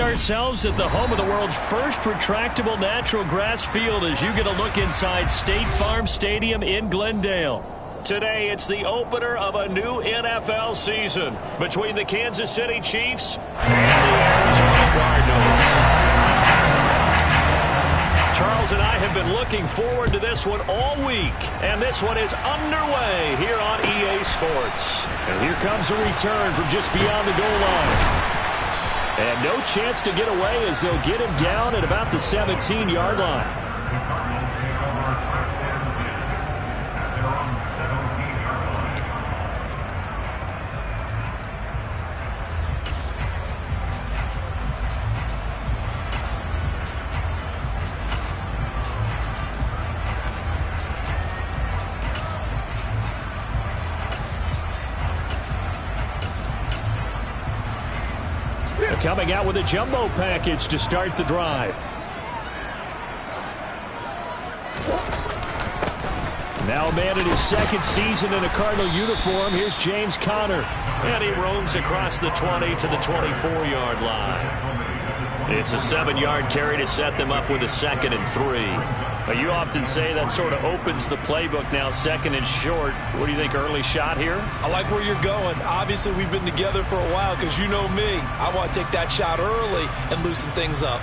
ourselves at the home of the world's first retractable natural grass field as you get a look inside State Farm Stadium in Glendale. Today, it's the opener of a new NFL season between the Kansas City Chiefs and the Arizona Cardinals. Charles and I have been looking forward to this one all week, and this one is underway here on EA Sports. And here comes a return from just beyond the goal line. And no chance to get away as they'll get him down at about the 17-yard line. Coming out with a jumbo package to start the drive. Now a man in his second season in a Cardinal uniform. Here's James Conner. And he roams across the 20 to the 24-yard line. It's a 7-yard carry to set them up with a 2nd and 3. But you often say that sort of opens the playbook now, 2nd and short. What do you think, early shot here? I like where you're going. Obviously, we've been together for a while because you know me. I want to take that shot early and loosen things up.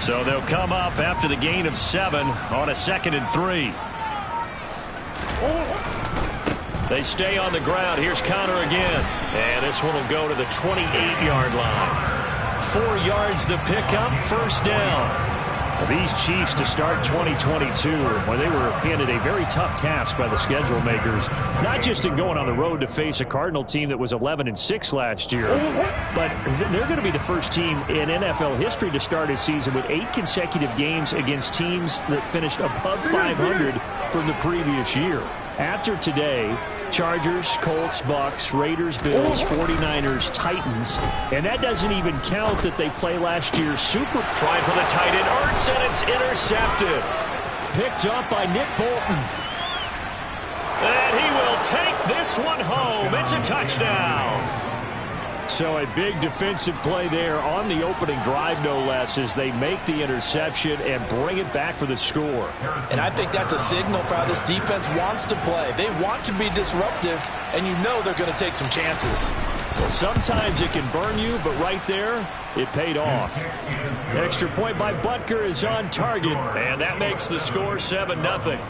So they'll come up after the gain of 7 on a 2nd and 3. They stay on the ground. Here's Conner again. And this one will go to the 28-yard line. 4 yards the pickup, first down. These Chiefs to start 2022, when they were handed a very tough task by the schedule makers, not just in going on the road to face a Cardinal team that was 11-6 last year, but they're going to be the first team in NFL history to start a season with 8 consecutive games against teams that finished above 500 from the previous year. After today, Chargers, Colts, Bucks, Raiders, Bills, 49ers, Titans. And that doesn't even count that they play last year's Super. Trying for the tight end, Ertz, and it's intercepted. Picked up by Nick Bolton. And he will take this one home. It's a touchdown. So a big defensive play there on the opening drive, no less, as they make the interception and bring it back for the score. And I think that's a signal for how this defense wants to play. They want to be disruptive, and you know they're going to take some chances. Well, sometimes it can burn you, but right there, it paid off. Extra point by Butker is on target, and that makes the score 7-0.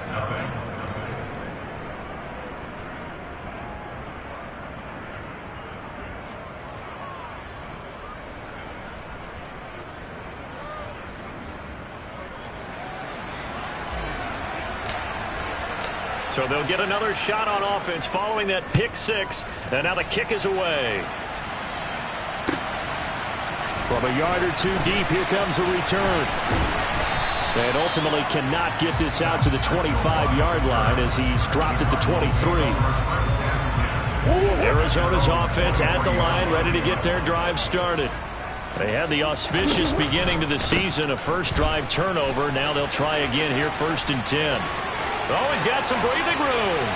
So they'll get another shot on offense following that pick 6. And now the kick is away. From a yard or 2 deep, here comes a return. And ultimately cannot get this out to the 25-yard line as he's dropped at the 23. Arizona's offense at the line, ready to get their drive started. They had the auspicious beginning to the season, a first drive turnover. Now they'll try again here, 1st and 10. Oh, he's got some breathing room.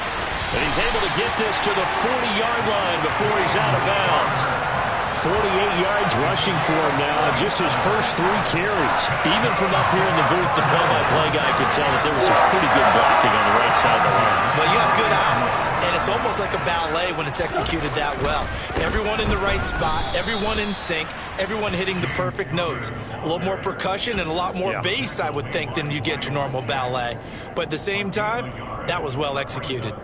And he's able to get this to the 40-yard line before he's out of bounds. 48 yards rushing for him now, and just his first 3 carries. Even from up here in the booth, the play-by-play guy could tell that there was some pretty good blocking on the right side of the line. Well, you have good eyes, and it's almost like a ballet when it's executed that well. Everyone in the right spot, everyone in sync, everyone hitting the perfect notes. A little more percussion and a lot more bass, I would think, than you get your normal ballet. But at the same time, that was well executed.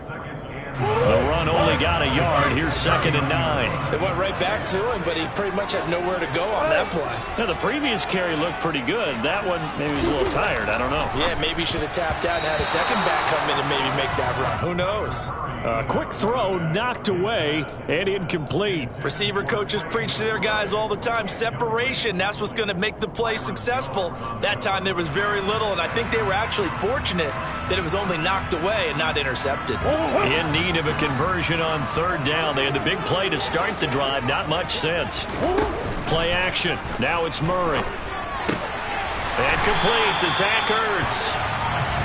The run only got a yard. Here's 2nd and 9. They went right back to him, but he pretty much had nowhere to go on that play. Now, the previous carry looked pretty good. That one, maybe he was a little tired. I don't know. Yeah, maybe he should have tapped out and had a second back come in and maybe make that run. Who knows? Quick throw, knocked away, and incomplete. Receiver coaches preach to their guys all the time. Separation, that's what's going to make the play successful. That time there was very little, and I think they were actually fortunate that it was only knocked away and not intercepted. In need of a conversion on 3rd down. They had the big play to start the drive. Not much sense. Play action. Now it's Murray. And complete to Zach Ertz.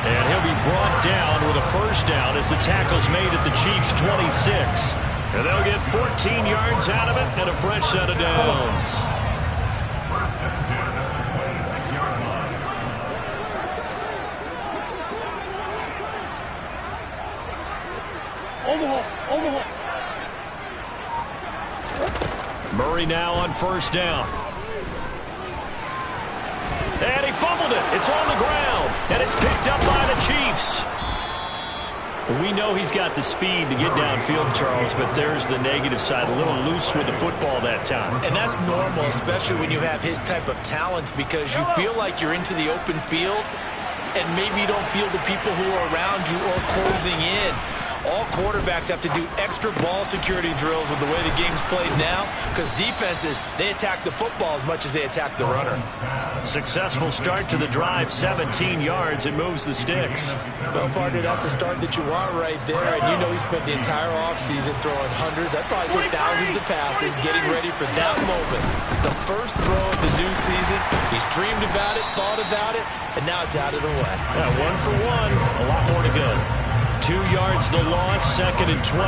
And he'll be brought down with a first down as the tackle's made at the Chiefs' 26. And they'll get 14 yards out of it and a fresh set of downs. Murray now on first down. And he fumbled it. It's on the ground. And it's picked up by the Chiefs. We know he's got the speed to get downfield, Charles, but there's the negative side. A little loose with the football that time. And that's normal, especially when you have his type of talents, because you feel like you're into the open field and maybe you don't feel the people who are around you or closing in. All quarterbacks have to do extra ball security drills with the way the game's played now, because defenses, they attack the football as much as they attack the runner. Successful start to the drive, 17 yards. It moves the sticks. Well, partner, that's the start that you want right there. And you know he spent the entire offseason throwing hundreds, I'd probably say thousands of passes, getting ready for that moment. The first throw of the new season. He's dreamed about it, thought about it, and now it's out of the way. Yeah, 1 for 1. A lot more to go. 2 yards the loss, 2nd and 12.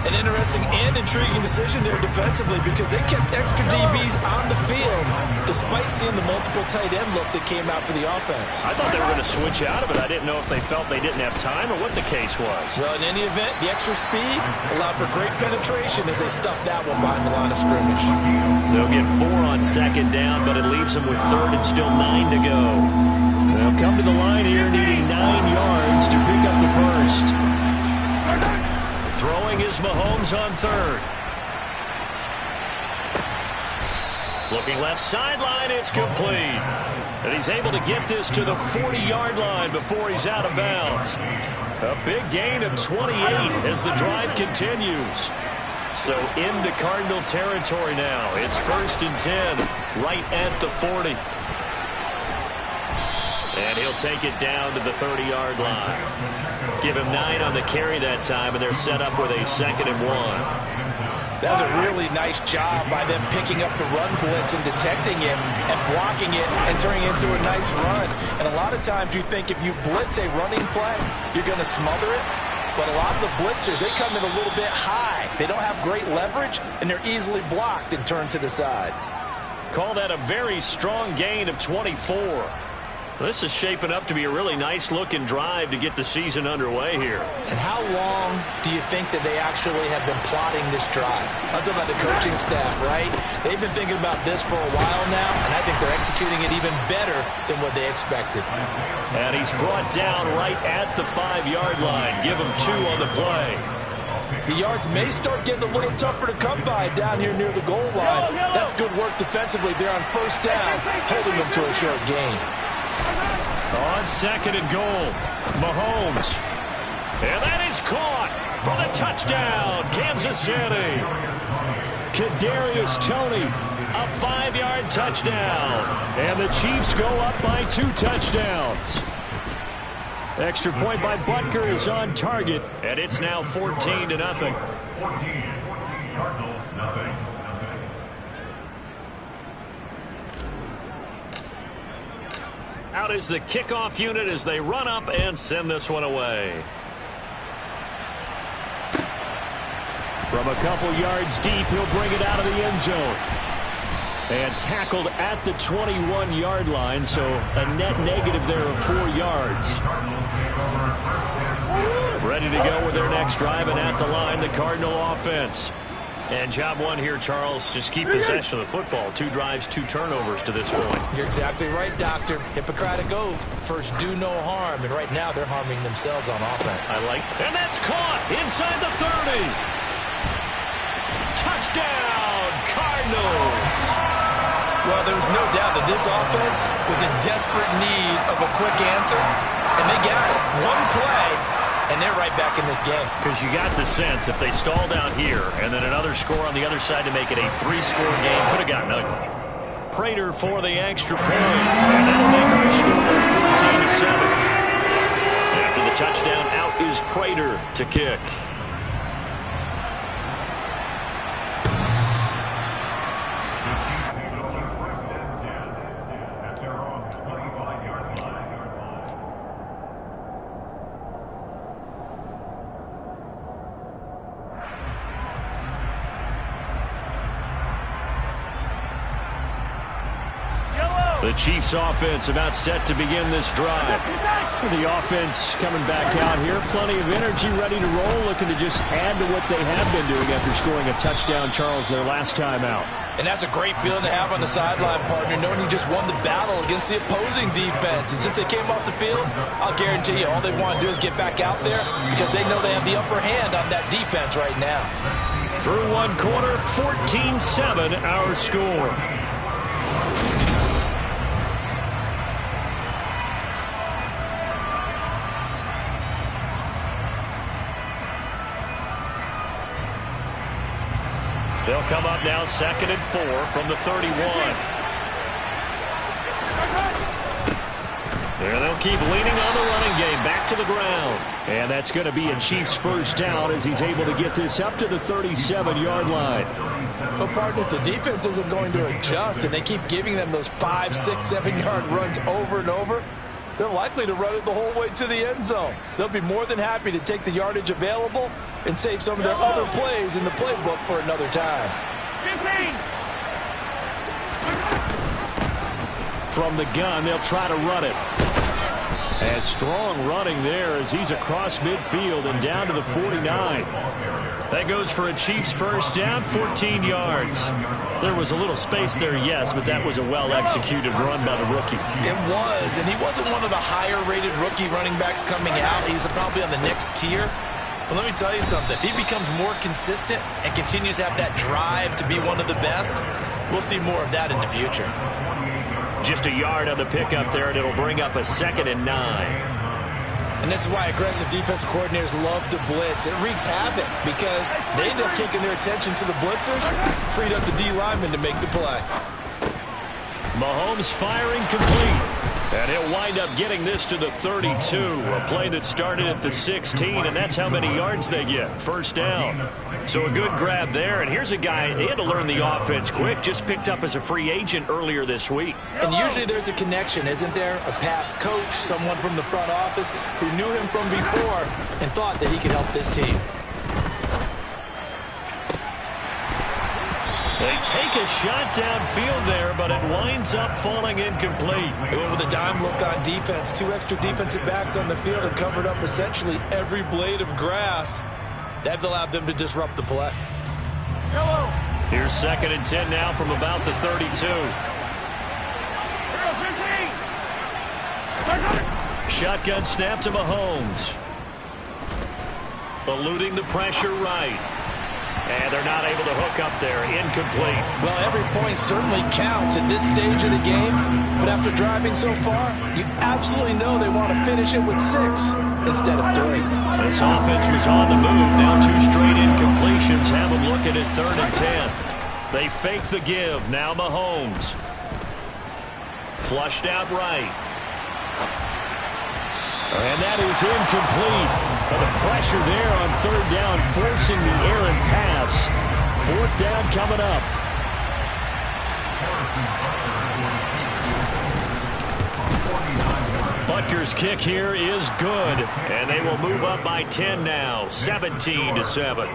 An interesting and intriguing decision there defensively, because they kept extra DBs on the field despite seeing the multiple tight end look that came out for the offense. I thought they were going to switch out of it. I didn't know if they felt they didn't have time or what the case was. Well, in any event, the extra speed allowed for great penetration as they stuffed that one behind the line of scrimmage. They'll get 4 on 2nd down, but it leaves them with 3rd and still 9 to go. They'll come to the line here needing 9 yards to pick up the first. Throwing is Mahomes on 3rd. Looking left sideline, it's complete. And he's able to get this to the 40-yard line before he's out of bounds. A big gain of 28 as the drive continues. So into Cardinal territory now. It's 1st and 10, right at the 40. And he'll take it down to the 30-yard line. Give him 9 on the carry that time, and they're set up with a 2nd and 1. That was a really nice job by them picking up the run blitz and detecting it and blocking it and turning it into a nice run. And a lot of times you think if you blitz a running play, you're going to smother it. But a lot of the blitzers, they come in a little bit high. They don't have great leverage, and they're easily blocked and turned to the side. Call that a very strong gain of 24. This is shaping up to be a really nice-looking drive to get the season underway here. And how long do you think that they actually have been plotting this drive? I'm talking about the coaching staff, right? They've been thinking about this for a while now, and I think they're executing it even better than what they expected. And he's brought down right at the 5-yard line. Give him 2 on the play. The yards may start getting a little tougher to come by down here near the goal line. That's good work defensively there on first down, holding them to a short gain. On 2nd and goal, Mahomes. And that is caught for the touchdown, Kansas City. Kadarius Toney, a 5-yard touchdown. And the Chiefs go up by 2 touchdowns. Extra point by Butker is on target, and it's now 14-0. 14, Cardinals, nothing. Out is the kickoff unit as they run up and send this one away. From a couple yards deep, he'll bring it out of the end zone. And tackled at the 21-yard line, so a net negative there of 4 yards. Ready to go with their next drive, and at the line, the Cardinal offense. And job 1 here, Charles, just keep possession of the football. 2 drives, 2 turnovers to this point. You're exactly right, Doctor. Hippocratic oath. First, do no harm. And right now, they're harming themselves on offense. I like that. And that's caught inside the 30. Touchdown, Cardinals. Well, there was no doubt that this offense was in desperate need of a quick answer, and they got it. 1 play, and they're right back in this game. Because you got the sense if they stall down here and then another score on the other side to make it a 3-score game, could have gotten ugly. Prater for the extra point, and that'll make our score 14-7. After the touchdown, out is Prater to kick. The Chiefs offense about set to begin this drive. The offense coming back out here. Plenty of energy, ready to roll, looking to just add to what they have been doing after scoring a touchdown, Charles, their last time out. And that's a great feeling to have on the sideline, partner, knowing you just won the battle against the opposing defense. And since they came off the field, I'll guarantee you all they want to do is get back out there because they know they have the upper hand on that defense right now. Through one quarter, 14-7 our score. They'll come up now 2nd and 4 from the 31. There they'll keep leaning on the running game. Back to the ground. And that's going to be a Chiefs first down as he's able to get this up to the 37-yard line. Well, partner, if the defense isn't going to adjust and they keep giving them those 5, 6, 7-yard runs over and over, they're likely to run it the whole way to the end zone. They'll be more than happy to take the yardage available and save some of their other plays in the playbook for another time. 15. From the gun, they'll try to run it. And strong running there as he's across midfield and down to the 49. That goes for a Chiefs first down, 14 yards. There was a little space there, yes, but that was a well-executed run by the rookie. It was, and he wasn't one of the higher-rated rookie running backs coming out. He's probably on the next tier. But let me tell you something. If he becomes more consistent and continues to have that drive to be one of the best, we'll see more of that in the future. Just a yard on the pickup there, and it'll bring up a 2nd and 9. And this is why aggressive defensive coordinators love to blitz. It wreaks havoc because they end up taking their attention to the blitzers, freed up the D lineman to make the play. Mahomes firing complete. And he'll wind up getting this to the 32. A play that started at the 16, and that's how many yards they get. First down. So a good grab there. And here's a guy, he had to learn the offense quick, just picked up as a free agent earlier this week. And usually there's a connection, isn't there? A past coach, someone from the front office who knew him from before and thought that he could help this team. They take a shot downfield there, but it winds up falling incomplete. They went with a dime look on defense. 2 extra defensive backs on the field and covered up essentially every blade of grass. That allowed them to disrupt the play. Here's 2nd and 10 now from about the 32. Shotgun snap to Mahomes. Eluding the pressure right. And they're not able to hook up there. Incomplete. Well, every point certainly counts at this stage of the game. But after driving so far, you absolutely know they want to finish it with 6 instead of 3. This offense was on the move. Now 2 straight incompletions have them looking at 3rd and 10. They fake the give. Now Mahomes. Flushed out right. And that is incomplete. But the pressure there on 3rd down, forcing the errant pass. 4th down coming up. Butker's kick here is good. And they will move up by 10 now, 17-7.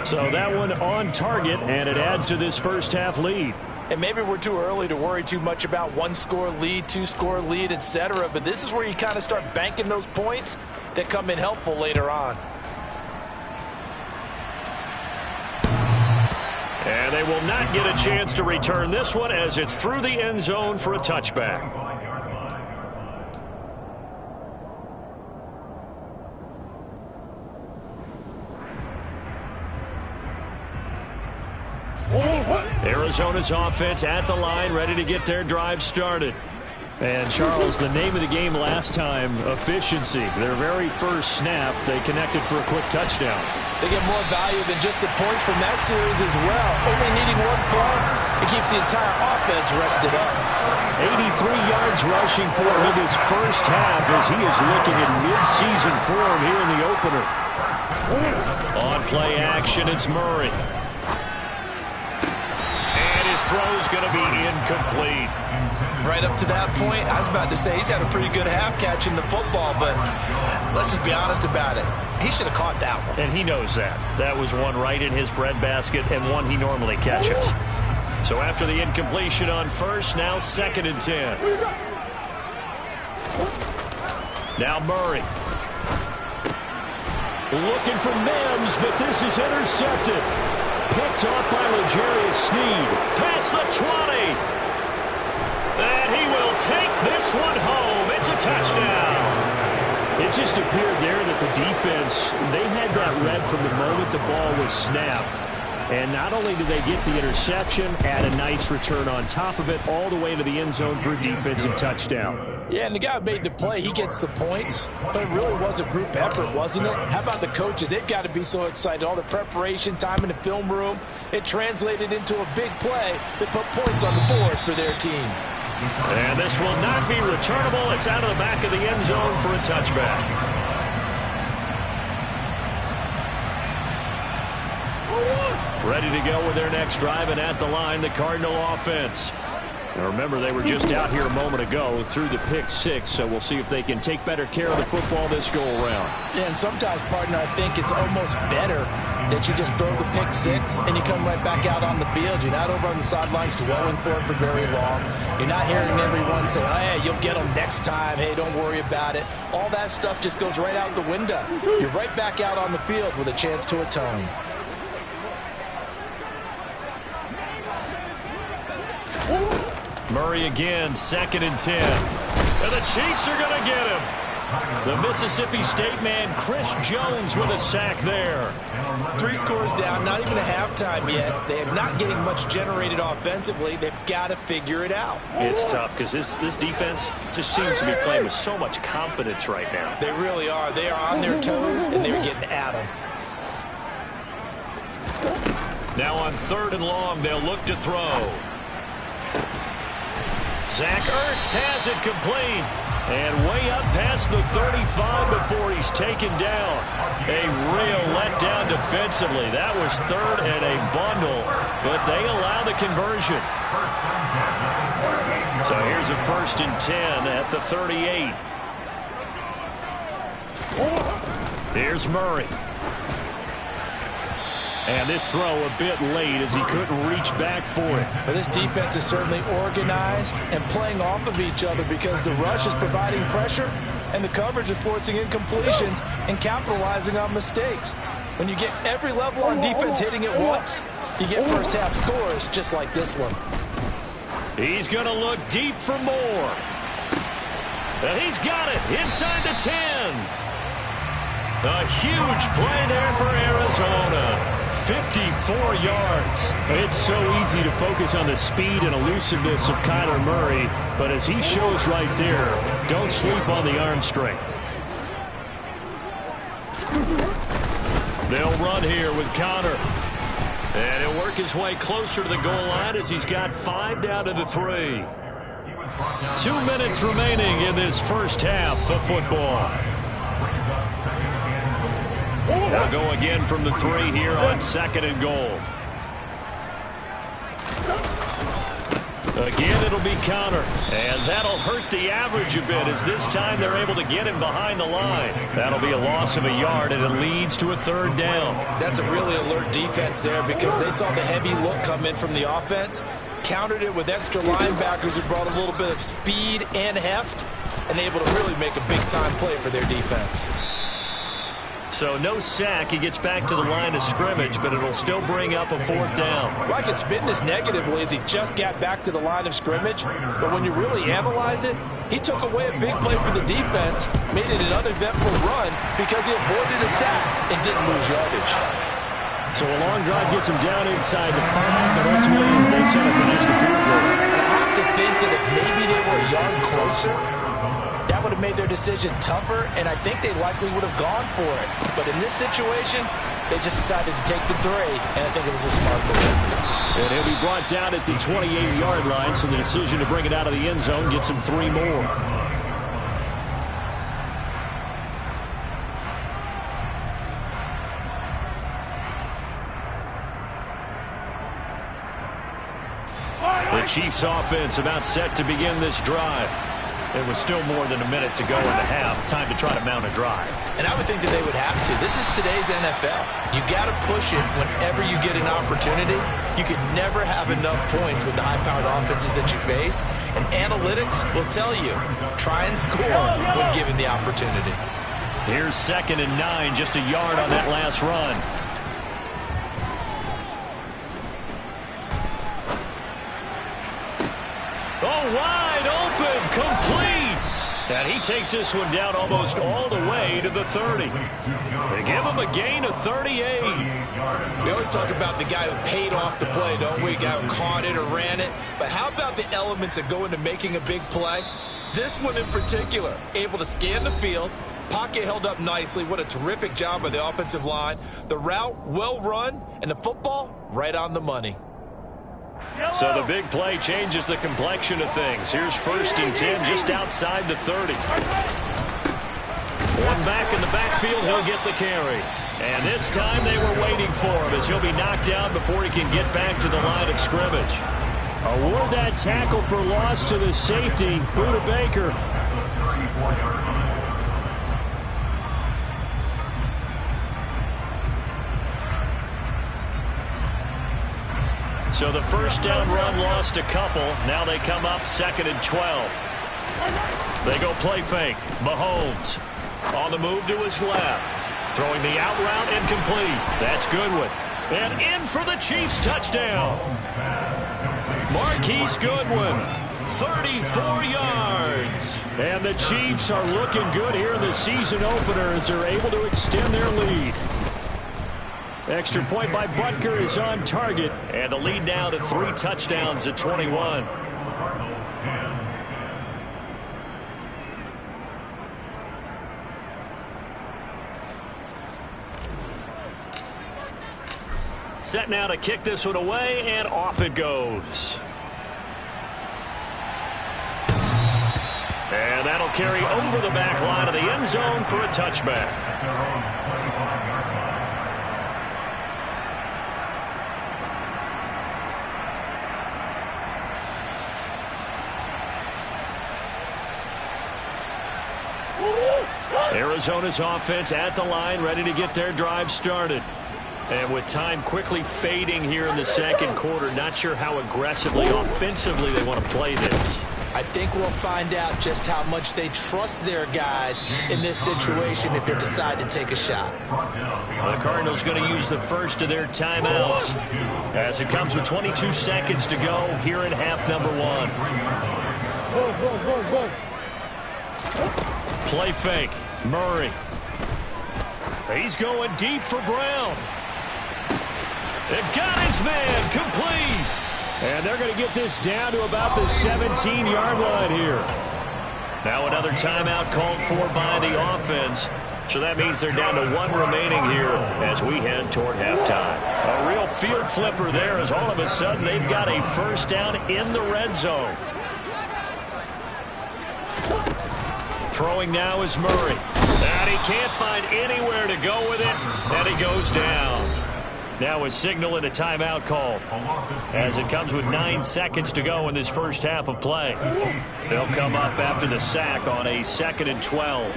So that one on target, and it adds to this first half lead. And maybe we're too early to worry too much about 1-score lead, 2-score lead, etc. But this is where you kind of start banking those points that come in helpful later on. And they will not get a chance to return this one as it's through the end zone for a touchback. Arizona's offense at the line, ready to get their drive started. And, Charles, the name of the game last time, efficiency. Their very first snap, they connected for a quick touchdown. They get more value than just the points from that series as well. Only needing 1 play, it keeps the entire offense rested up. 83 yards rushing for him in his first half as he is looking in mid-season form here in the opener. On play action, it's Murray. Throw's going to be incomplete. Right up to that point, I was about to say he's had a pretty good half catching the football, but let's just be honest about it. He should have caught that one. And he knows that. That was one right in his breadbasket and one he normally catches. So after the incompletion on first, now 2nd and 10. Now Murray. Looking for Mims, but this is intercepted. Picked off by L'Jarius Sneed. Past the 20. And he will take this one home. It's a touchdown. It just appeared there that the defense, they had that read from the moment the ball was snapped. And not only did they get the interception, add a nice return on top of it, all the way to the end zone for a defensive touchdown. Yeah, and the guy who made the play, he gets the points. But it really was a group effort, wasn't it? How about the coaches? They've got to be so excited. All the preparation, time in the film room, it translated into a big play that put points on the board for their team. And this will not be returnable. It's out of the back of the end zone for a touchback. Ready to go with their next drive, and at the line, the Cardinal offense. Now remember, they were just out here a moment ago through the pick 6, so we'll see if they can take better care of the football this go-around. Yeah, and sometimes, partner, I think it's almost better that you just throw the pick 6 and you come right back out on the field. You're not over on the sidelines dwelling for it for very long. You're not hearing everyone say, oh, hey, you'll get them next time. Hey, don't worry about it. All that stuff just goes right out the window. You're right back out on the field with a chance to atone. Murray again, 2nd and 10. And the Chiefs are going to get him. The Mississippi State man, Chris Jones, with a sack there. 3 scores down, not even a halftime yet. They are not getting much generated offensively. They've got to figure it out. It's tough because this defense just seems to be playing with so much confidence right now. They really are. They are on their toes, and they're getting at them. Now on 3rd and long, they'll look to throw. Zach Ertz has it complete. And way up past the 35 before he's taken down. A real letdown defensively. That was 3rd and a bundle, but they allow the conversion. So here's a 1st and 10 at the 38. Here's Murray. And this throw a bit late as he couldn't reach back for it. Well, this defense is certainly organized and playing off of each other because the rush is providing pressure and the coverage is forcing incompletions and capitalizing on mistakes. When you get every level on defense hitting it once, you get first half scores just like this one. He's going to look deep for more. And he's got it inside the 10. A huge play there for Arizona. 54 yards. It's so easy to focus on the speed and elusiveness of Kyler Murray, but as he shows right there, don't sleep on the arm strength. They'll run here with Conner. And he'll work his way closer to the goal line as he's got 5 down to the 3. 2 minutes remaining in this first half of football. They'll go again from the 3 here on 2nd and goal. Again, it'll be Conner. And that'll hurt the average a bit as this time they're able to get him behind the line. That'll be a loss of a yard, and it leads to a 3rd down. That's a really alert defense there because they saw the heavy look come in from the offense, countered it with extra linebackers who brought a little bit of speed and heft, and able to really make a big-time play for their defense. So no sack. He gets back to the line of scrimmage, but it'll still bring up a 4th down. Well, I can spin this negatively as he just got back to the line of scrimmage, but when you really analyze it, he took away a big play for the defense, made it an uneventful run because he avoided a sack and didn't lose yardage. So a long drive gets him down inside the 5, but ultimately they settle for just the field goal. I have to think that if maybe they were a yard closer, that would have made their decision tougher, and I think they likely would have gone for it. But in this situation, they just decided to take the 3, and I think it was a smart move. And he'll be brought down at the 28-yard line, so the decision to bring it out of the end zone gets him 3 more. The Chiefs offense about set to begin this drive. It was still more than a minute to go in the half. Time to try to mount a drive. And I would think that they would have to. This is today's NFL. You got to push it whenever you get an opportunity. You can never have enough points with the high-powered offenses that you face. And analytics will tell you, try and score when given the opportunity. Here's 2nd and 9, just a yard on that last run. Oh, wide open, complete. And he takes this one down almost all the way to the 30. They give him a gain of 38. We always talk about the guy who paid off the play, don't we? A guy who caught it or ran it. But how about the elements that go into making a big play? This one in particular, able to scan the field, pocket held up nicely. What a terrific job by the offensive line. The route well run, and the football right on the money. So the big play changes the complexion of things. Here's 1st and 10 just outside the 30. One back in the backfield, he'll get the carry. And this time they were waiting for him as he'll be knocked down before he can get back to the line of scrimmage. Award that tackle for loss to the safety, Budda Baker. So the first down run lost a couple. Now they come up 2nd and 12. They go play fake. Mahomes on the move to his left. Throwing the out route incomplete. That's Goodwin. And in for the Chiefs touchdown. Marquise Goodwin, 34 yards. And the Chiefs are looking good here in the season opener as they're able to extend their lead. Extra point by Butker is on target. And the lead now to 3 touchdowns at 21. Set now to kick this one away, and off it goes. And that'll carry over the back line of the end zone for a touchback. Arizona's offense at the line, ready to get their drive started. And with time quickly fading here in the second quarter, not sure how aggressively, offensively they want to play this. I think we'll find out just how much they trust their guys in this situation if they decide to take a shot. The Cardinals going to use the first of their timeouts as it comes with 22 seconds to go here in half number 1. Play fake. Murray. He's going deep for Brown. They've got his man complete. And they're going to get this down to about the 17-yard line here. Now another timeout called for by the offense. So that means they're down to 1 remaining here as we head toward halftime. A real field flipper there as all of a sudden they've got a first down in the red zone. Throwing now is Murray. And he can't find anywhere to go with it. And he goes down. Now a signal and a timeout call as it comes with 9 seconds to go in this first half of play. They'll come up after the sack on a 2nd and 12.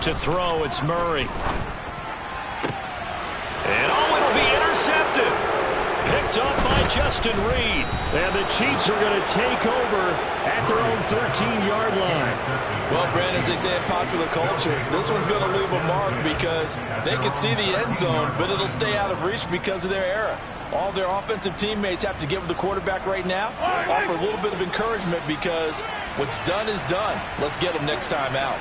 To throw, it's Murray. And it'll be intercepted. Picked up by Justin Reed. And the Chiefs are going to take over at their own 13-yard line. Well, Brandon, as they say in popular culture, this one's going to leave a mark because they can see the end zone, but it'll stay out of reach because of their error. All their offensive teammates have to give the quarterback right now, offer a little bit of encouragement because what's done is done. Let's get them next time out.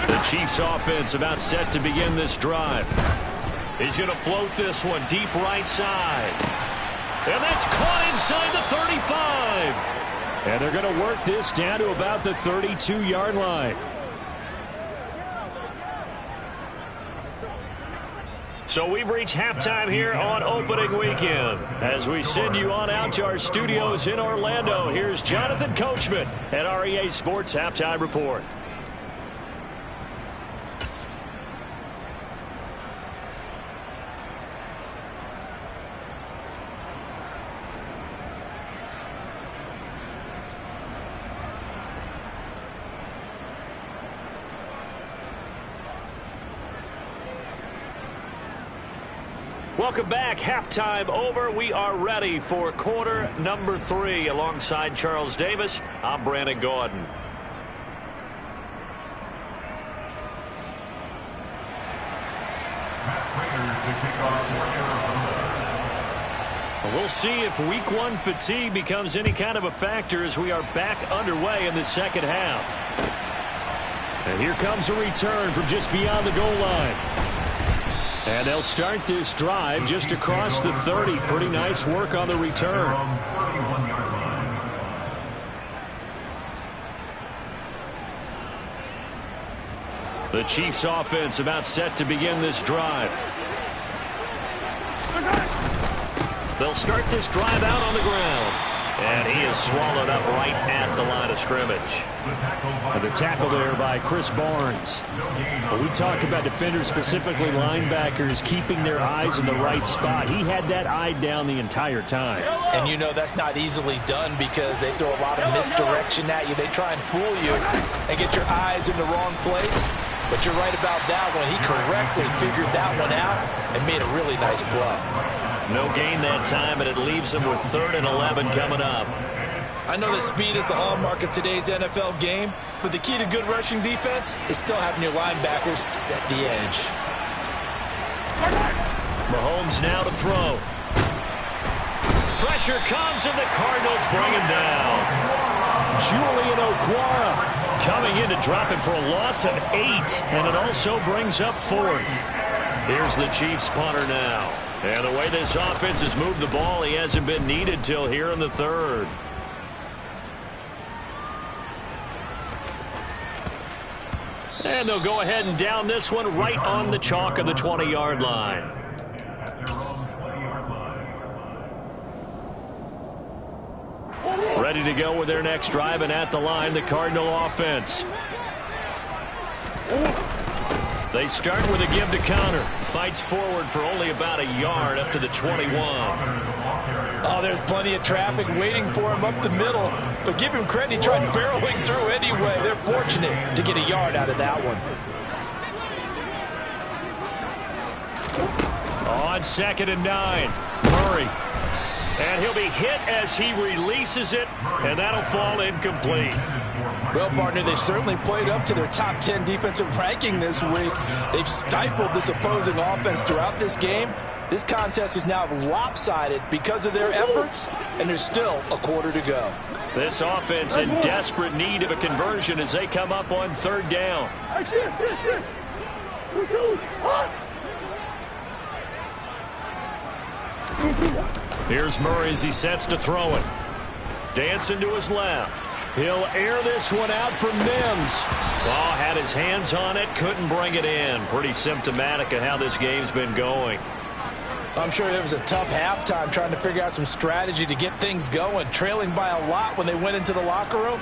The Chiefs offense about set to begin this drive. He's going to float this one deep right side. And that's caught inside the 35. And they're going to work this down to about the 32-yard line. So we've reached halftime here on opening weekend. As we send you on out to our studios in Orlando, here's Jonathan Coachman at REA Sports Halftime Report. Welcome back. Halftime over. We are ready for quarter number 3. Alongside Charles Davis, I'm Brandon Gaudin. We'll see if week 1 fatigue becomes any kind of a factor as we are back underway in the second half. And here comes a return from just beyond the goal line. And they'll start this drive just across the 30. Pretty nice work on the return. The Chiefs offense about set to begin this drive. They'll start this drive out on the ground. And he is swallowed up right at the line of scrimmage. And the tackle there by Chris Barnes. When we talk about defenders, specifically linebackers, keeping their eyes in the right spot, he had that eye down the entire time. And you know that's not easily done because they throw a lot of misdirection at you. They try and fool you and get your eyes in the wrong place. But you're right about that one. He correctly figured that one out and made a really nice play. No gain that time, and it leaves him with 3rd and 11 coming up. I know that speed is the hallmark of today's NFL game, but the key to good rushing defense is still having your linebackers set the edge. Mahomes now to throw. Pressure comes, and the Cardinals bring him down. Julian Okwara coming in to drop him for a loss of 8, and it also brings up 4th. Here's the Chiefs punter now. And the way this offense has moved the ball, he hasn't been needed till here in the 3rd. And they'll go ahead and down this one right on the chalk of the 20-yard line. Ready to go with their next drive, and at the line, the Cardinal offense. They start with a give to counter. Fights forward for only about a yard up to the 21. Oh, there's plenty of traffic waiting for him up the middle. But give him credit, he tried barreling through anyway. They're fortunate to get a yard out of that one. On 2nd and 9, Murray. And he'll be hit as he releases it, and that'll fall incomplete. Well, partner, they've certainly played up to their top 10 defensive ranking this week. They've stifled this opposing offense throughout this game. This contest is now lopsided because of their efforts, and there's still a quarter to go. This offense in desperate need of a conversion as they come up on 3rd down. Here's Murray as he sets to throw it. Dancing to his left. He'll air this one out for Mims. Oh, had his hands on it, couldn't bring it in. Pretty symptomatic of how this game's been going. I'm sure it was a tough halftime trying to figure out some strategy to get things going, trailing by a lot when they went into the locker room.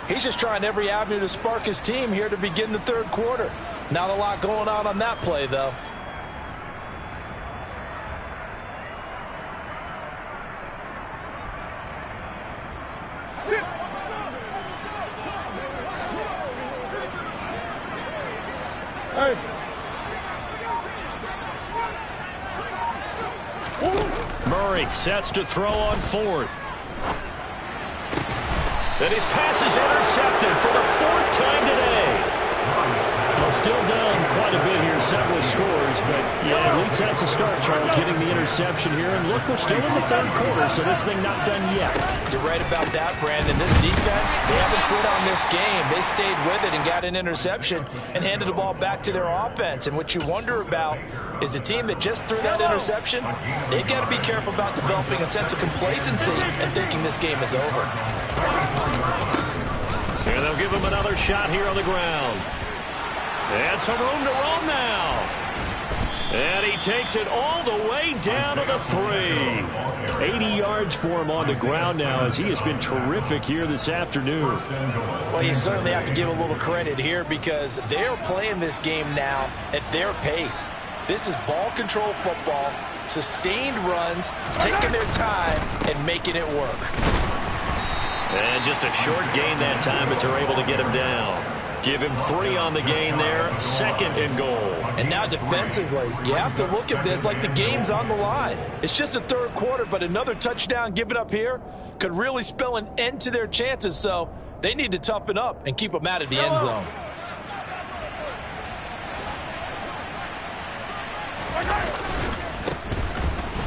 He's just trying every avenue to spark his team here to begin the 3rd quarter. Not a lot going on that play, though. Murray sets to throw on 4th. Then his pass is intercepted for the 4th time today. Well, still down quite a bit here, several scores, but yeah, at least that's a start, Charles, getting the interception here. And look, we're still in the 3rd quarter, so this thing not done yet. You're right about that, Brandon. This defense, they haven't quit on this game. They stayed with it and got an interception and handed the ball back to their offense. And what you wonder about is the team that just threw that interception, they've got to be careful about developing a sense of complacency and thinking this game is over. And they'll give him another shot here on the ground. And some room to roam now. And he takes it all the way down to the 3. 80 yards for him on the ground now as he has been terrific here this afternoon. Well, you certainly have to give a little credit here because they're playing this game now at their pace. This is ball control football, sustained runs, taking their time and making it work. And just a short gain that time as they're able to get him down. Give him 3 on the gain there, 2nd and goal. And now defensively, you have to look at this like the game's on the line. It's just the 3rd quarter, but another touchdown given up here could really spell an end to their chances, so they need to toughen up and keep them out of the end zone.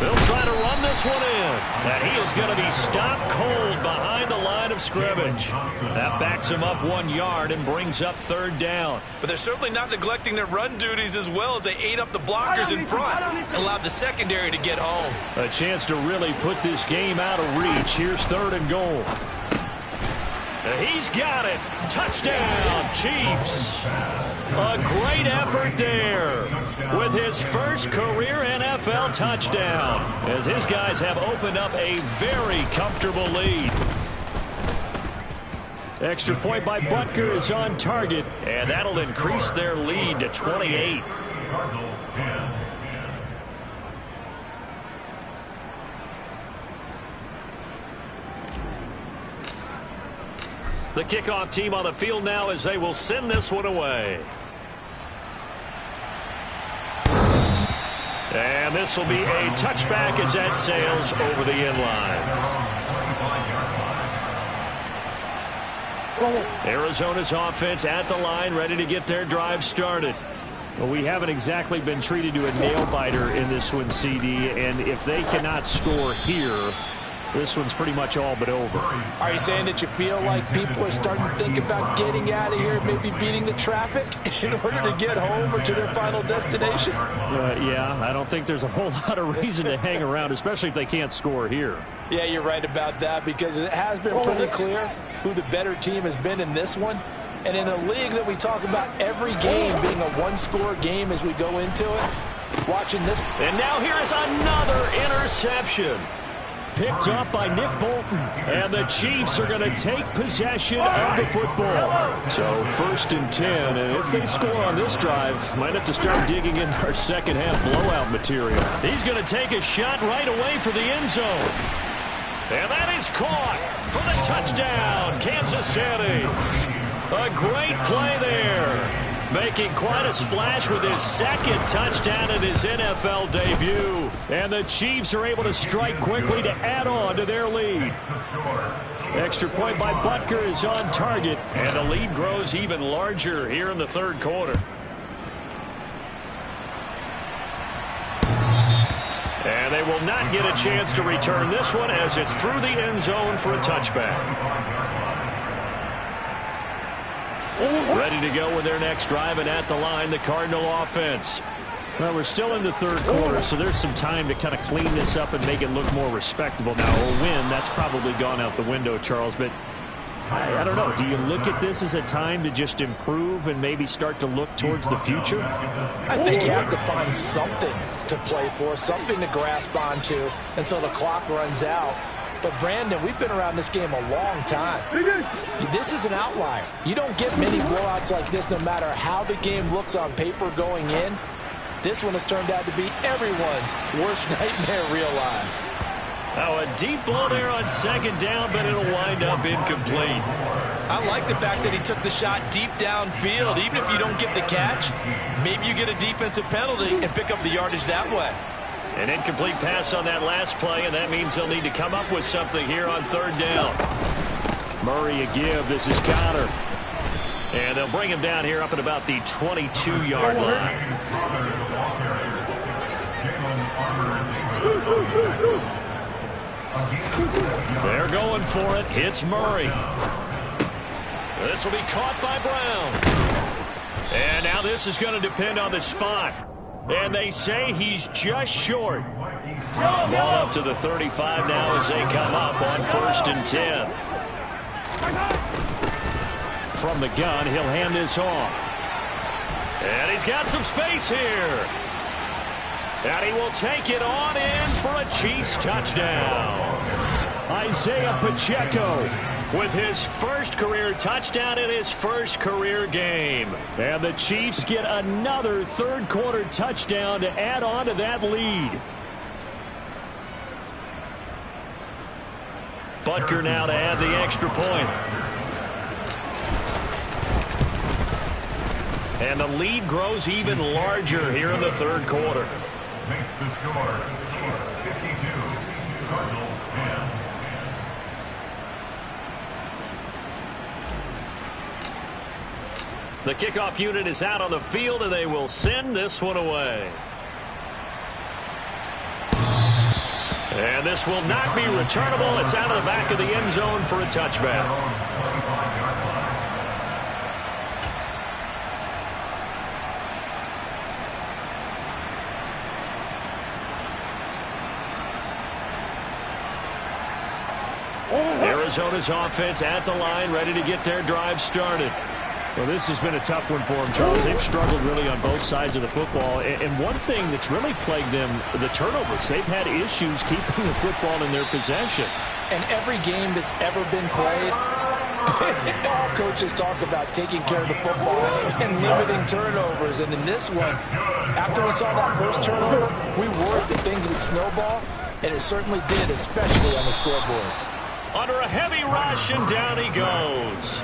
They'll try to run this one in. And he is going to be stopped cold behind the line of scrimmage. That backs him up 1 yard and brings up 3rd down. But they're certainly not neglecting their run duties as well as they ate up the blockers in front and allowed the secondary to get home. A chance to really put this game out of reach. Here's 3rd and goal. He's got it. Touchdown, Chiefs. A great effort there with his first career NFL touchdown as his guys have opened up a very comfortable lead. Extra point by Butker is on target, and that'll increase their lead to 28. Cardinals 10. The kickoff team on the field now as they will send this one away. And this will be a touchback as that sails over the end line. Arizona's offense at the line, ready to get their drive started. Well, we haven't exactly been treated to a nail-biter in this one, CD, and if they cannot score here, this one's pretty much all but over. Are you saying that you feel like people are starting to think about getting out of here, maybe beating the traffic in order to get home or to their final destination? Yeah, I don't think there's a whole lot of reason to hang around, especially if they can't score here. Yeah, you're right about that because it has been pretty clear who the better team has been in this one. And in a league that we talk about every game being a one-score game as we go into it, watching this. And now here is another interception. Picked up by Nick Bolton. And the Chiefs are going to take possession of the football. So 1st and 10. And if they score on this drive, might have to start digging in our second half blowout material. He's going to take a shot right away for the end zone. And that is caught for the touchdown, Kansas City. A great play there. Making quite a splash with his 2nd touchdown in his NFL debut. And the Chiefs are able to strike quickly to add on to their lead. Extra point by Butker is on target. And the lead grows even larger here in the 3rd quarter. And they will not get a chance to return this one as it's through the end zone for a touchback. Ready to go with their next drive, and at the line, the Cardinal offense. Well, we're still in the 3rd quarter, so there's some time to kind of clean this up and make it look more respectable. Now, a win, that's probably gone out the window, Charles, but I don't know. Do you look at this as a time to just improve and maybe start to look towards the future? I think you have to find something to play for, something to grasp onto until the clock runs out. But, Brandon, we've been around this game a long time. This is an outlier. You don't get many blowouts like this no matter how the game looks on paper going in. This one has turned out to be everyone's worst nightmare realized. Now a deep ball there on 2nd down, but it'll wind up incomplete. I like the fact that he took the shot deep downfield. Even if you don't get the catch, maybe you get a defensive penalty and pick up the yardage that way. An incomplete pass on that last play, and that means they'll need to come up with something here on 3rd down. Murray a give. This is Connor. And they'll bring him down here up at about the 22-yard line. They're going for it. It's Murray. This will be caught by Brown. And now this is going to depend on the spot. And they say he's just short. Ball up to the 35 now as they come up on 1st and 10. From the gun, he'll hand this off. And he's got some space here. And he will take it on in for a Chiefs touchdown. Isaiah Pacheco with his first career touchdown in his first career game. And the Chiefs get another 3rd quarter touchdown to add on to that lead. Butker now to add the extra point. And the lead grows even larger here in the third quarter. Makes the score Chiefs 52, Cardinals 10. The kickoff unit is out on the field, and they will send this one away. And this will not be returnable. It's out of the back of the end zone for a touchback. Arizona's offense at the line, ready to get their drive started. Well, this has been a tough one for them, Charles. They've struggled really on both sides of the football. And one thing that's really plagued them, the turnovers. They've had issues keeping the football in their possession. And every game that's ever been played, all coaches talk about taking care of the football and limiting turnovers. And in this one, after we saw that first turnover, we worried that things would snowball, and it certainly did, especially on the scoreboard. Under a heavy rush, and down he goes.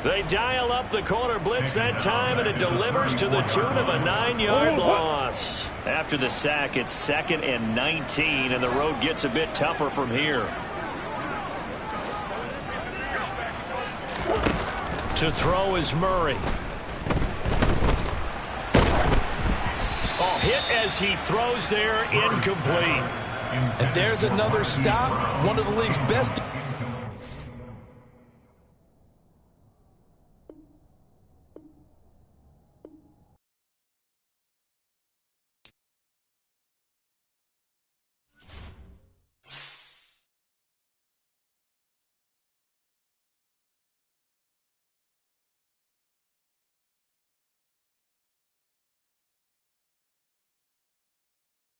They dial up the corner blitz that time, and it delivers to the tune of a 9-yard loss. After the sack, it's 2nd and 19, and the road gets a bit tougher from here. To throw is Murray. Oh, hit as he throws there, incomplete. And there's another stop. One of the league's best